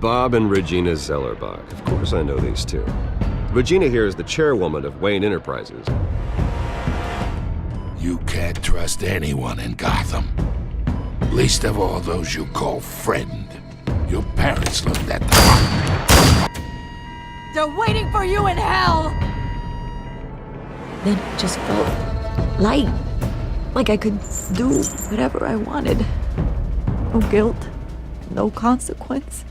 Bob and Regina Zellerbach. Of course I know these two. Regina here is the chairwoman of Wayne Enterprises. You can't trust anyone in Gotham. Least of all those you call friend. Your parents looked at them. They're waiting for you in hell! Then it just felt light. Like I could do whatever I wanted. No guilt, no consequence.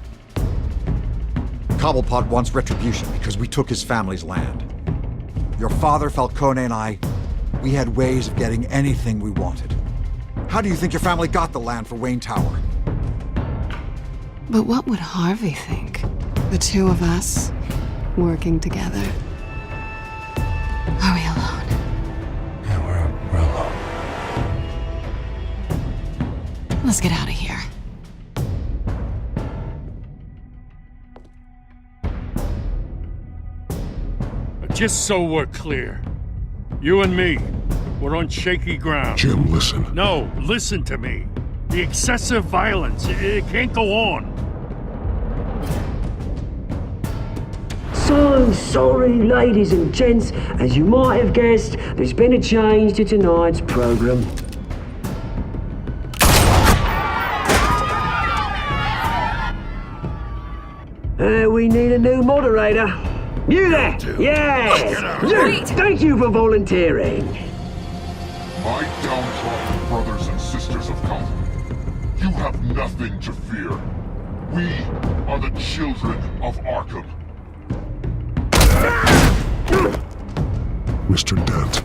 Cobblepot wants retribution because we took his family's land. Your father, Falcone, and I, we had ways of getting anything we wanted. How do you think your family got the land for Wayne Tower? But what would Harvey think? The two of us, working together. Are we alone? Yeah, we're alone. Let's get out of here. Just so we're clear, you and me, we're on shaky ground. Jim, listen. No, listen to me. The excessive violence, it can't go on. So sorry, ladies and gents. As you might have guessed, there's been a change to tonight's program. We need a new moderator. You there? Yes! Wait! Thank you for volunteering. My downtrodden brothers and sisters of Gotham, you have nothing to fear. We are the children of Arkham. Mr. Dent.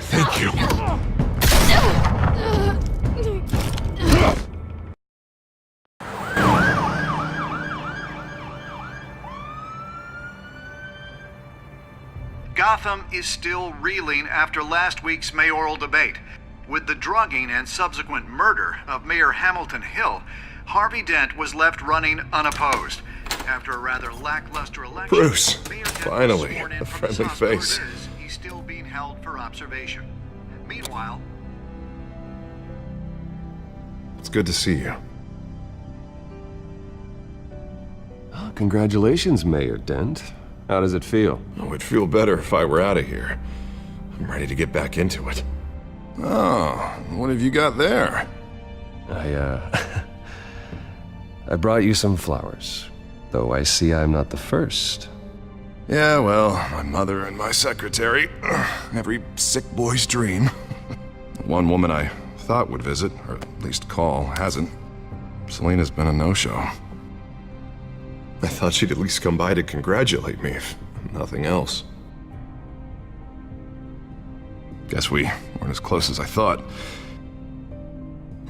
Thank you. Gotham is still reeling after last week's mayoral debate. With the drugging and subsequent murder of Mayor Hamilton Hill, Harvey Dent was left running unopposed. After a rather lackluster election, Bruce, Mayor Dent was finally, sworn in a from his friendly hospital. face. He's still being held for observation. Meanwhile, It's good to see you. Oh, congratulations, Mayor Dent. How does it feel? Oh, it'd feel better if I were out of here. I'm ready to get back into it. Oh, what have you got there? I brought you some flowers. Though I see I'm not the first. Yeah, well, my mother and my secretary. Every sick boy's dream. One woman I thought would visit, or at least call, hasn't. Selena's been a no-show. I thought she'd at least come by to congratulate me, if nothing else. Guess we weren't as close as I thought.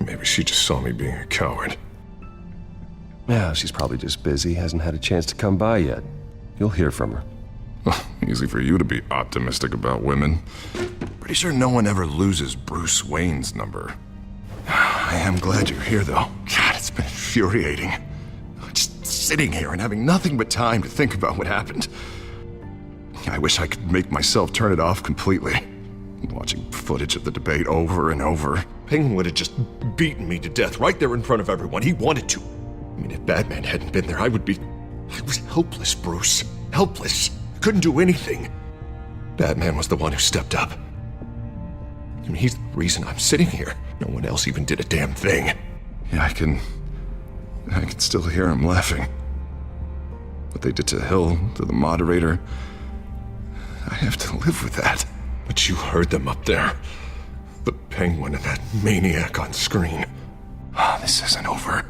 Maybe she just saw me being a coward. Yeah, she's probably just busy, hasn't had a chance to come by yet. You'll hear from her. Well, easy for you to be optimistic about women. Pretty sure no one ever loses Bruce Wayne's number. I am glad you're here, though. God, it's been infuriating. Just sitting here and having nothing but time to think about what happened. I wish I could make myself turn it off completely. Watching footage of the debate over and over. Penguin would have just beaten me to death right there in front of everyone. He wanted to. I mean, if Batman hadn't been there, I was helpless, Bruce. Helpless. Couldn't do anything. Batman was the one who stepped up. I mean, he's the reason I'm sitting here. No one else even did a damn thing. Yeah, I can still hear him laughing. What they did to Hill, to the moderator, I have to live with that. But you heard them up there. The Penguin and that maniac on screen. Ah, this isn't over.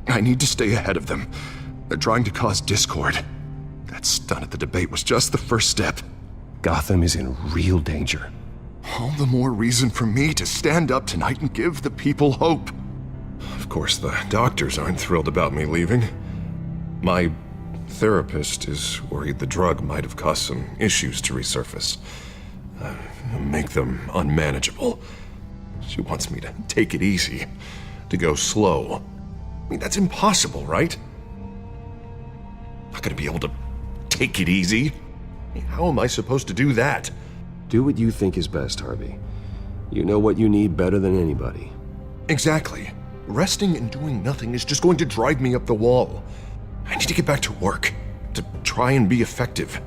I need to stay ahead of them. They're trying to cause discord. That stunt at the debate was just the first step. Gotham is in real danger. All the more reason for me to stand up tonight and give the people hope. Of course, the doctors aren't thrilled about me leaving. My therapist is worried the drug might have caused some issues to resurface. Make them unmanageable. She wants me to take it easy, to go slow. I mean, that's impossible, right? Not gonna be able to take it easy. I mean, how am I supposed to do that? Do what you think is best, Harvey. You know what you need better than anybody. Exactly. Resting and doing nothing is just going to drive me up the wall. I need to get back to work, to try and be effective.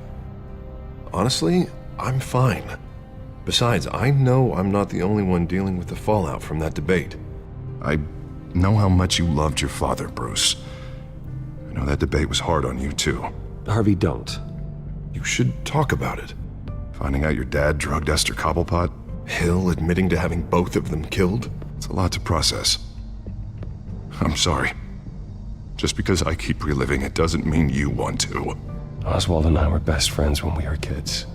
Honestly, I'm fine. Besides, I know I'm not the only one dealing with the fallout from that debate. I know how much you loved your father, Bruce. I know that debate was hard on you, too. Harvey, don't. You should talk about it. Finding out your dad drugged Esther Cobblepot, Hill admitting to having both of them killed, it's a lot to process. I'm sorry. Just because I keep reliving it doesn't mean you want to. Oswald and I were best friends when we were kids.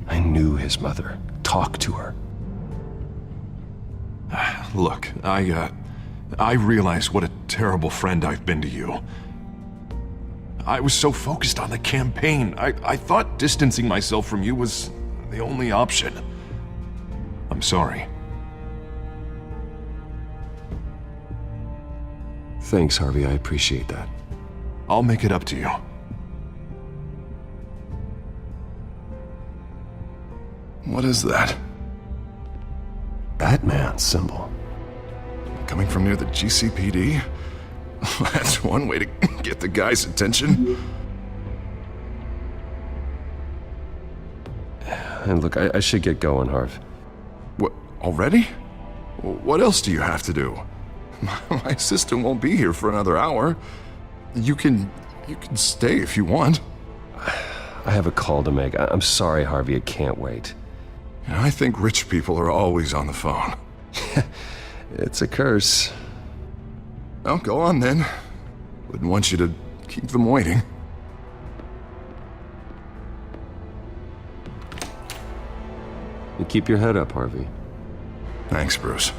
I knew his mother. Talked to her. Look, I realize what a terrible friend I've been to you. I was so focused on the campaign. I thought distancing myself from you was the only option. I'm sorry. Thanks, Harvey. I appreciate that. I'll make it up to you. What is that? Batman symbol. Coming from near the GCPD? That's one way to get the guy's attention. And look, I should get going, Harv. What, already? What else do you have to do? My assistant won't be here for another hour. You can stay if you want. I have a call to make. I'm sorry, Harvey. I can't wait. I think rich people are always on the phone. It's a curse. Well, go on then. Wouldn't want you to keep them waiting. You keep your head up, Harvey. Thanks, Bruce.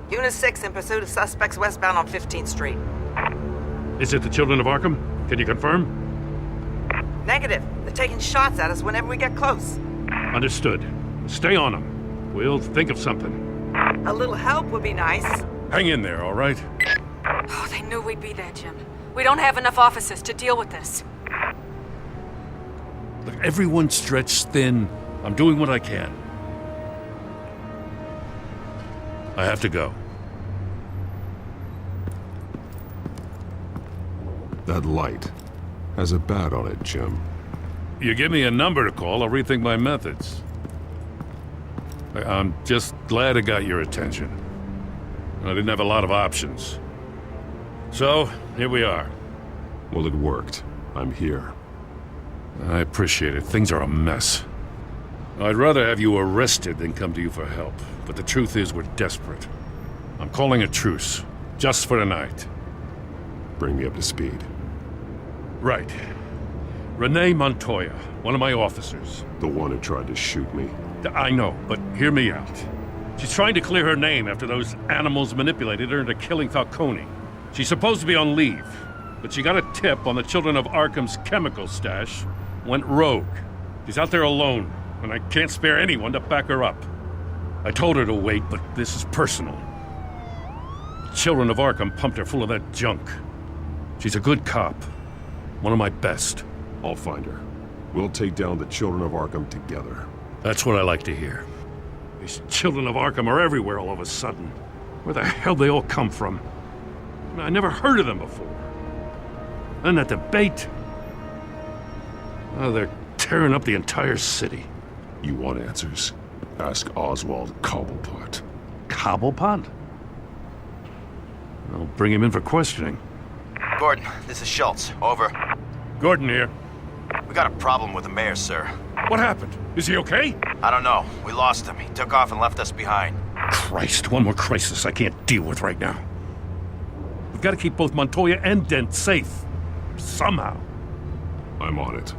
Unit 6 in pursuit of suspects westbound on 15th Street. Is it the Children of Arkham? Can you confirm? Negative. They're taking shots at us whenever we get close. Understood. Stay on them. We'll think of something. A little help would be nice. Hang in there, all right? Oh, they knew we'd be there, Jim. We don't have enough officers to deal with this. Look, everyone's stretched thin. I'm doing what I can. I have to go. That light has a bat on it, Jim. You give me a number to call, I'll rethink my methods. I'm just glad it got your attention. I didn't have a lot of options. So, here we are. Well, it worked. I'm here. I appreciate it. Things are a mess. I'd rather have you arrested than come to you for help. But the truth is, we're desperate. I'm calling a truce. Just for tonight. Bring me up to speed. Right. Renee Montoya, one of my officers. The one who tried to shoot me. I know, but hear me out. She's trying to clear her name after those animals manipulated her into killing Falcone. She's supposed to be on leave, but she got a tip on the Children of Arkham's chemical stash, went rogue. She's out there alone, and I can't spare anyone to back her up. I told her to wait, but this is personal. The Children of Arkham pumped her full of that junk. She's a good cop. One of my best. I'll find her. We'll take down the Children of Arkham together. That's what I like to hear. These Children of Arkham are everywhere all of a sudden. Where the hell they all come from? I never heard of them before. And that debate. Oh, they're tearing up the entire city. You want answers? Ask Oswald Cobblepot. Cobblepot? I'll bring him in for questioning. Gordon, this is Schultz. Over. Gordon here. We got a problem with the mayor, sir. What happened? Is he okay? I don't know. We lost him. He took off and left us behind. Christ, one more crisis I can't deal with right now. We've got to keep both Montoya and Dent safe. Somehow. I'm on it.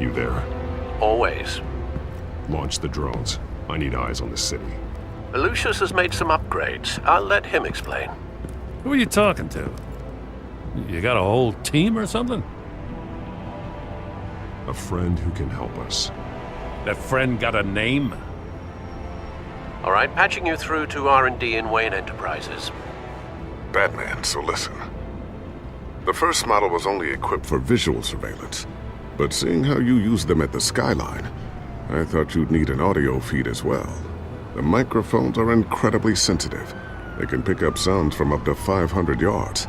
You there? Always. Launch the drones. I need eyes on the city. Lucius has made some upgrades. I'll let him explain. Who are you talking to? You got a whole team or something? A friend who can help us. That friend got a name? All right, patching you through to R&D in Wayne Enterprises. Batman, so listen. The first model was only equipped for visual surveillance, but seeing how you use them at the skyline, I thought you'd need an audio feed as well. The microphones are incredibly sensitive. They can pick up sounds from up to 500 yards.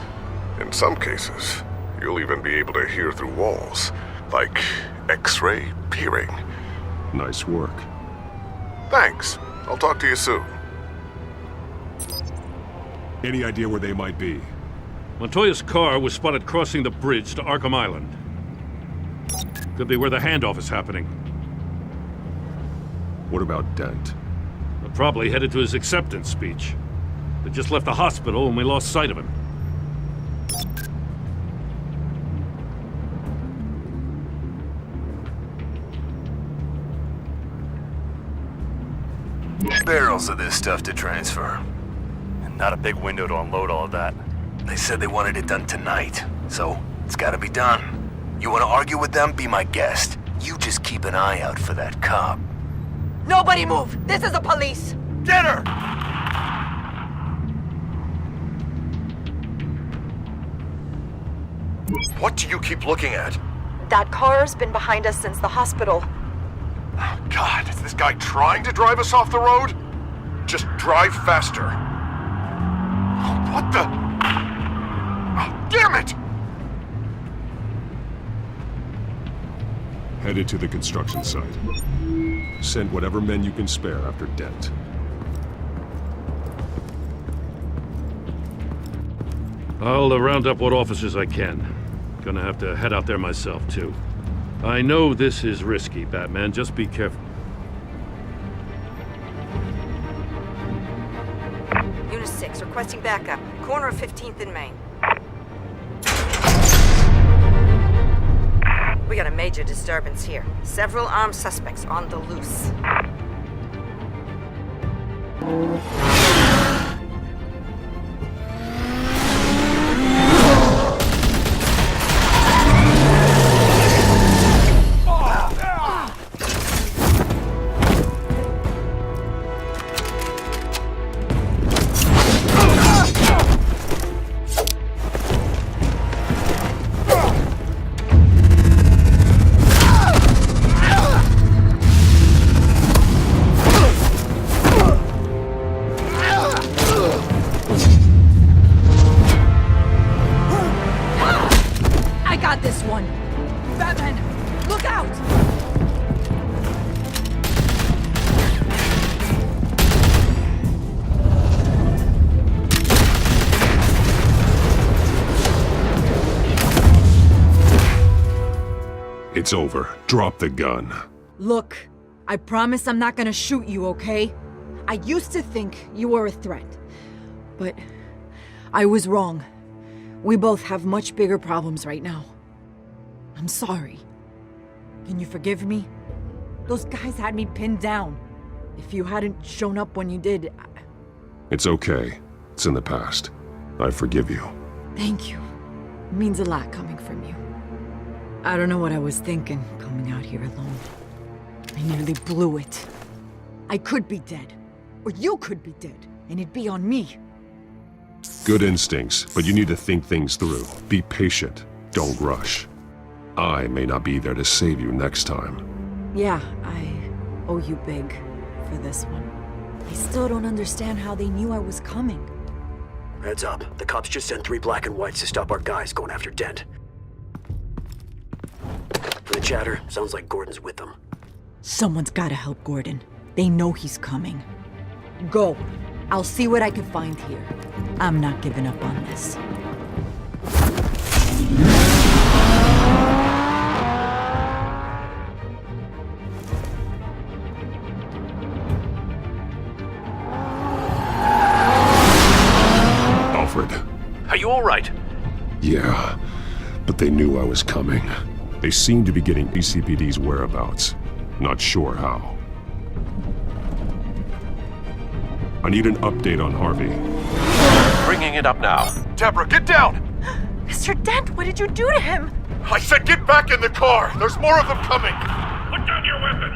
In some cases, you'll even be able to hear through walls, like X-ray peering. Nice work. Thanks. I'll talk to you soon. Any idea where they might be? Montoya's car was spotted crossing the bridge to Arkham Island. Could be where the handoff is happening. What about Dent? They're probably headed to his acceptance speech. They just left the hospital and we lost sight of him. Barrels of this stuff to transfer. And not a big window to unload all of that. They said they wanted it done tonight, so it's gotta be done. You wanna argue with them? Be my guest. You just keep an eye out for that cop. Nobody move! This is the police! Get her! What do you keep looking at? That car's been behind us since the hospital. Oh, God, is this guy trying to drive us off the road? Just drive faster. Oh, what the? Oh, damn it! Headed to the construction site. Send whatever men you can spare after Dent. I'll round up what officers I can. Gonna have to head out there myself, too. I know this is risky, Batman. Just be careful. Unit 6, requesting backup. Corner of 15th and Main. We got a major disturbance here. Several armed suspects on the loose. It's over. Drop the gun. Look, I promise I'm not gonna shoot you, okay? I used to think you were a threat, but I was wrong. We both have much bigger problems right now. I'm sorry. Can you forgive me? Those guys had me pinned down. If you hadn't shown up when you did, It's okay. It's in the past. I forgive you. Thank you. It means a lot coming from you. I don't know what I was thinking, coming out here alone. I nearly blew it. I could be dead. Or you could be dead, and it'd be on me. Good instincts, but you need to think things through. Be patient. Don't rush. I may not be there to save you next time. Yeah, I owe you big for this one. I still don't understand how they knew I was coming. Heads up. The cops just sent 3 black and whites to stop our guys going after Dent. For the chatter, sounds like Gordon's with them. Someone's gotta help Gordon. They know he's coming. Go. I'll see what I can find here. I'm not giving up on this. Alfred. Are you all right? Yeah, but they knew I was coming. They seem to be getting BCPD's whereabouts. Not sure how. I need an update on Harvey. Bringing it up now. Deborah, get down! Mr. Dent, what did you do to him? I said get back in the car! There's more of them coming! Put down your weapon!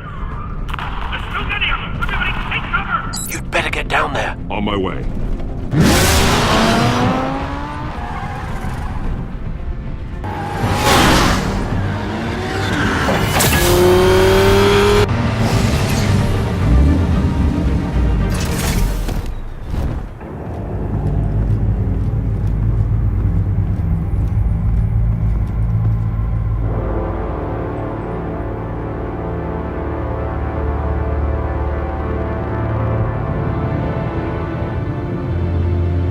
You'd better get down there. On my way.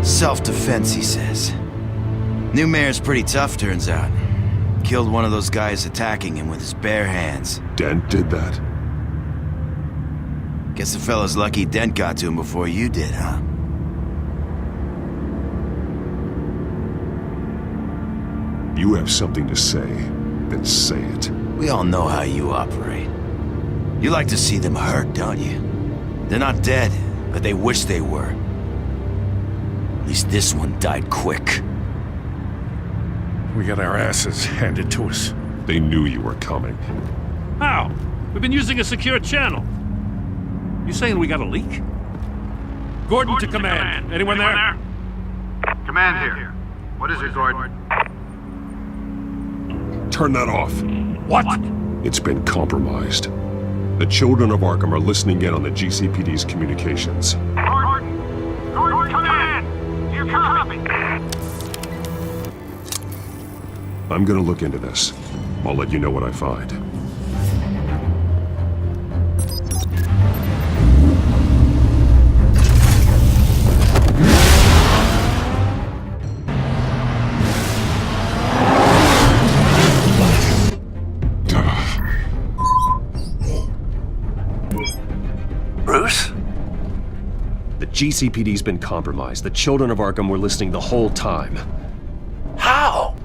Self-defense, he says. New mayor's pretty tough, turns out. Killed one of those guys attacking him with his bare hands. Dent did that? Guess the fella's lucky Dent got to him before you did, huh? You have something to say, then say it. We all know how you operate. You like to see them hurt, don't you? They're not dead, but they wish they were. At least this one died quick. We got our asses handed to us. They knew you were coming. How? We've been using a secure channel. You saying we got a leak? Gordon to command. Anyone there? Command here. What is it, Gordon? Turn that off. What? It's been compromised. The children of Arkham are listening in on the GCPD's communications. Gordon, command! You copy? I'm gonna look into this. I'll let you know what I find. Bruce? The GCPD's been compromised. The children of Arkham were listening the whole time. How?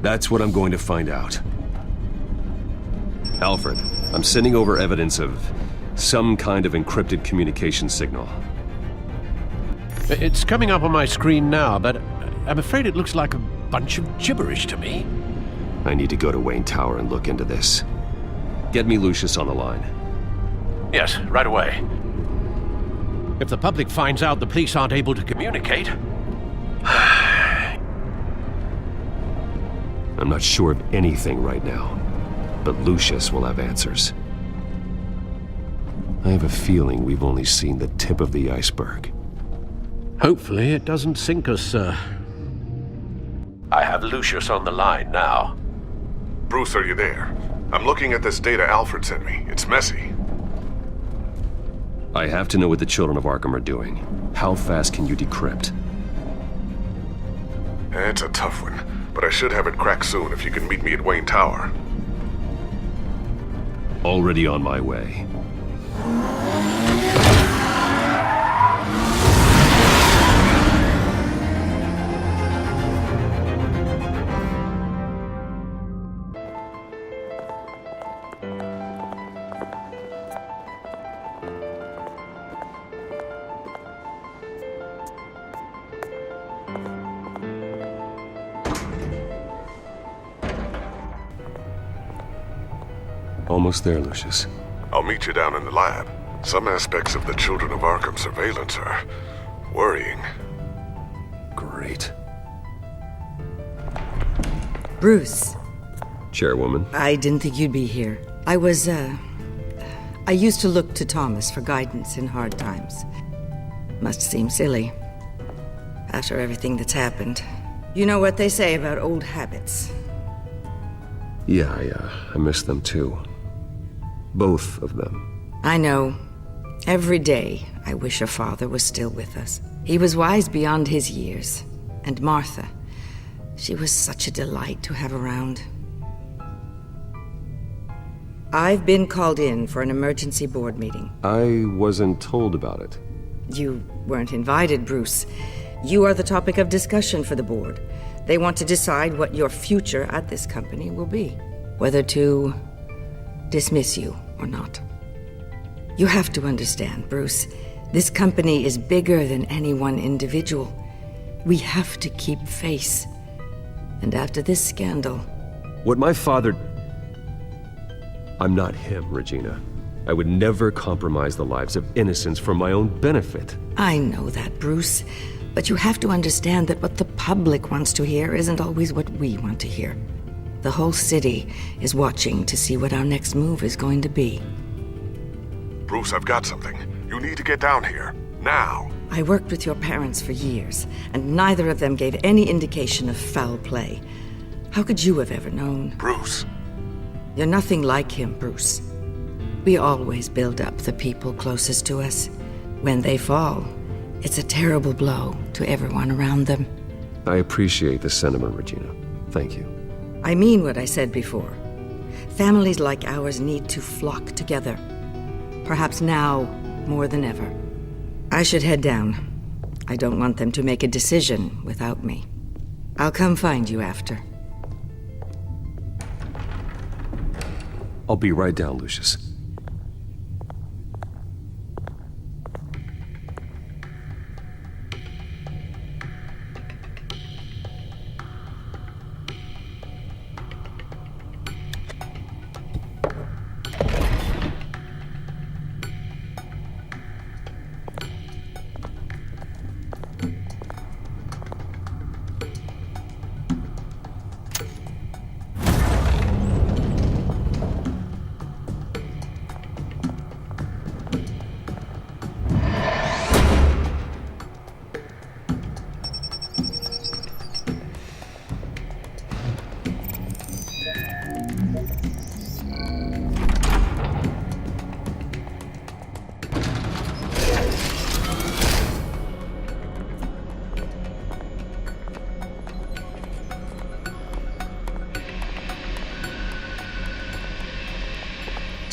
That's what I'm going to find out. Alfred, I'm sending over evidence of some kind of encrypted communication signal. It's coming up on my screen now, but I'm afraid it looks like a bunch of gibberish to me. I need to go to Wayne Tower and look into this. Get me Lucius on the line. Yes, right away. If the public finds out the police aren't able to communicate... I'm not sure of anything right now, but Lucius will have answers. I have a feeling we've only seen the tip of the iceberg. Hopefully it doesn't sink us, sir. I have Lucius on the line now. Bruce, are you there? I'm looking at this data Alfred sent me. It's messy. I have to know what the children of Arkham are doing. How fast can you decrypt? It's a tough one, but I should have it cracked soon if you can meet me at Wayne Tower. Already on my way. Almost there, Lucius. I'll meet you down in the lab. Some aspects of the Children of Arkham surveillance are worrying. Great. Bruce. Chairwoman. I didn't think you'd be here. I used to look to Thomas for guidance in hard times. Must seem silly. After everything that's happened. You know what they say about old habits. Yeah, I miss them too. Both of them. I know. Every day, I wish a father was still with us. He was wise beyond his years. And Martha, she was such a delight to have around. I've been called in for an emergency board meeting. I wasn't told about it. You weren't invited, Bruce. You are the topic of discussion for the board. They want to decide what your future at this company will be. Whether to dismiss you or not. You have to understand, Bruce. This company is bigger than any one individual. We have to keep face. And after this scandal... What my father... I'm not him, Regina. I would never compromise the lives of innocents for my own benefit. I know that, Bruce. But you have to understand that what the public wants to hear isn't always what we want to hear. The whole city is watching to see what our next move is going to be. Bruce, I've got something. You need to get down here. Now. I worked with your parents for years, and neither of them gave any indication of foul play. How could you have ever known? Bruce. You're nothing like him, Bruce. We always build up the people closest to us. When they fall, it's a terrible blow to everyone around them. I appreciate the sentiment, Regina. Thank you. I mean what I said before. Families like ours need to flock together. Perhaps now more than ever. I should head down. I don't want them to make a decision without me. I'll come find you after. I'll be right down, Lucius.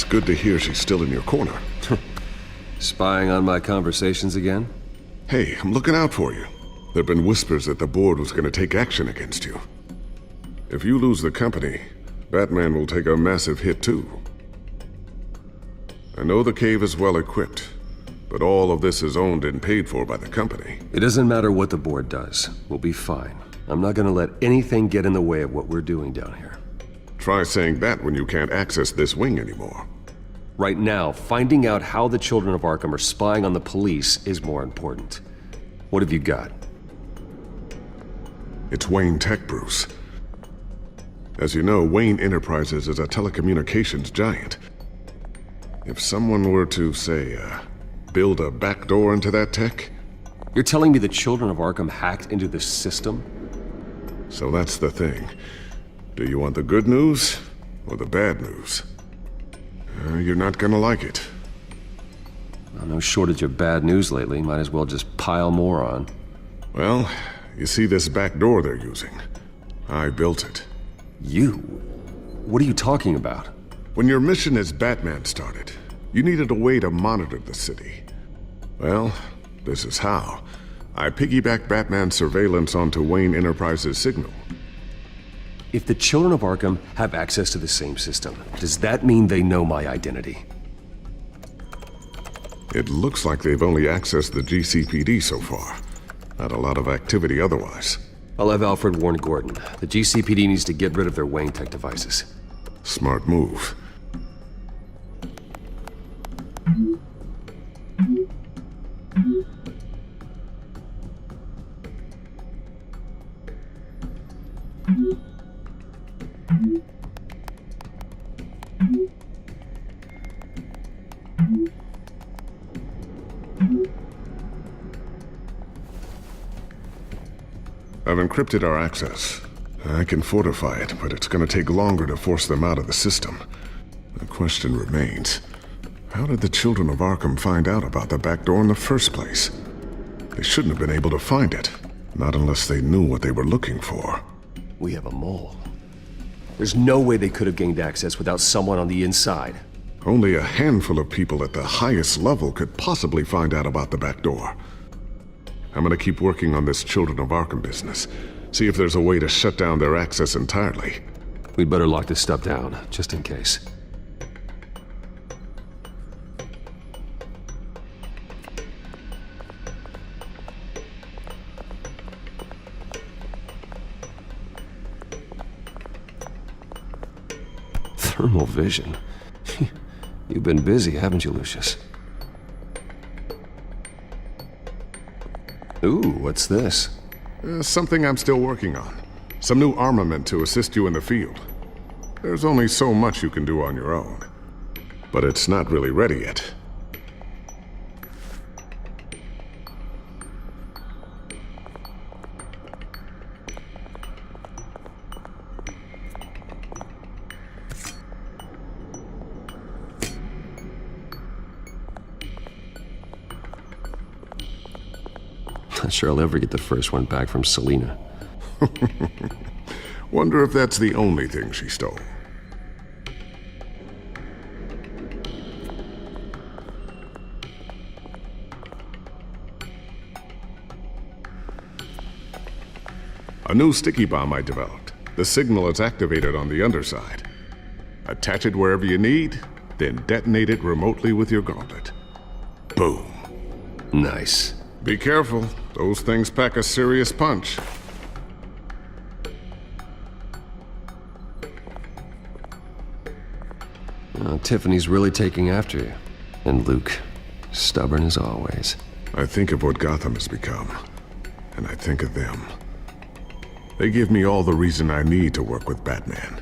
Good to hear she's still in your corner. Spying on my conversations again? Hey, I'm looking out for you. There've been whispers that the board was going to take action against you. If you lose the company, Batman will take a massive hit too. I know the cave is well equipped, but all of this is owned and paid for by the company. It doesn't matter what the board does. We'll be fine. I'm not going to let anything get in the way of what we're doing down here. Try saying that when you can't access this wing anymore. Right now, finding out how the children of Arkham are spying on the police is more important. What have you got? It's Wayne Tech, Bruce. As you know, Wayne Enterprises is a telecommunications giant. If someone were to, say, build a backdoor into that tech... You're telling me the children of Arkham hacked into the system? So that's the thing. Do you want the good news or the bad news? You're not gonna like it. Well, no shortage of bad news lately. Might as well just pile more on. Well, you see this back door they're using? I built it. You? What are you talking about? When your mission as Batman started, you needed a way to monitor the city. Well, this is how. I piggybacked Batman's surveillance onto Wayne Enterprises' signal. If the children of Arkham have access to the same system, does that mean they know my identity? It looks like they've only accessed the GCPD so far. Not a lot of activity otherwise. I'll have Alfred warn Gordon. The GCPD needs to get rid of their Wayne Tech devices. Smart move. I've encrypted our access. I can fortify it, but it's going to take longer to force them out of the system. The question remains, how did the children of Arkham find out about the back door in the first place? They shouldn't have been able to find it, not unless they knew what they were looking for. We have a mole. There's no way they could have gained access without someone on the inside. Only a handful of people at the highest level could possibly find out about the back door. I'm gonna keep working on this Children of Arkham business. See if there's a way to shut down their access entirely. We'd better lock this stuff down, just in case. Thermal vision? You've been busy, haven't you, Lucius? Ooh, what's this? Something I'm still working on. Some new armament to assist you in the field. There's only so much you can do on your own. But it's not really ready yet. Not sure I'll ever get the first one back from Selena. Wonder if that's the only thing she stole. A new sticky bomb I developed. The signal is activated on the underside. Attach it wherever you need, then detonate it remotely with your gauntlet. Boom. Nice. Be careful. Those things pack a serious punch. Tiffany's really taking after you. And Luke, stubborn as always. I think of what Gotham has become, and I think of them. They give me all the reason I need to work with Batman.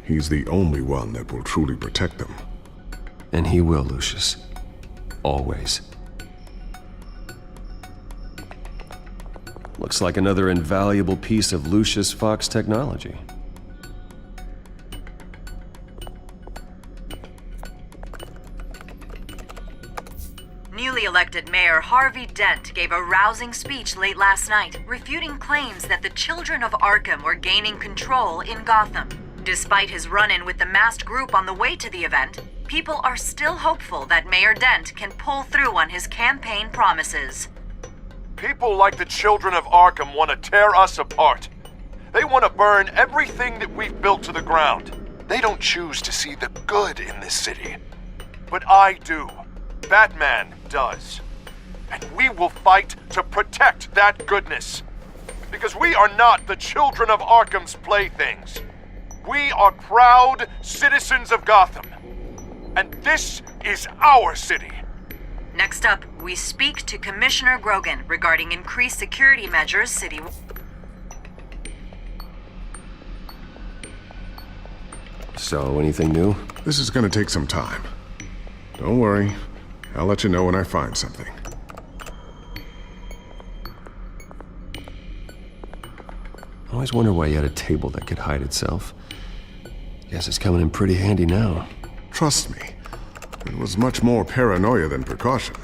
He's the only one that will truly protect them. And he will, Lucius. Always. Looks like another invaluable piece of Lucius Fox technology. Newly elected Mayor Harvey Dent gave a rousing speech late last night, refuting claims that the children of Arkham were gaining control in Gotham. Despite his run-in with the masked group on the way to the event, people are still hopeful that Mayor Dent can pull through on his campaign promises. People like the children of Arkham want to tear us apart. They want to burn everything that we've built to the ground. They don't choose to see the good in this city. But I do. Batman does. And we will fight to protect that goodness. Because we are not the children of Arkham's playthings. We are proud citizens of Gotham. And this is our city. Next up, we speak to Commissioner Grogan regarding increased security measures citywide. So, anything new? This is gonna take some time. Don't worry. I'll let you know when I find something. I always wonder why you had a table that could hide itself. Guess it's coming in pretty handy now. Trust me. It was much more paranoia than precaution.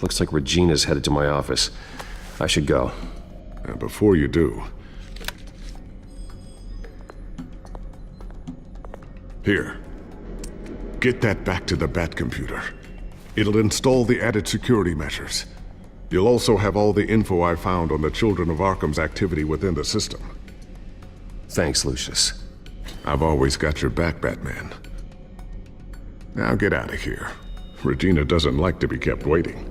Looks like Regina's headed to my office. I should go. And before you do... Here. Get that back to the Bat computer. It'll install the added security measures. You'll also have all the info I found on the Children of Arkham's activity within the system. Thanks, Lucius. I've always got your back, Batman. Now get out of here. Regina doesn't like to be kept waiting.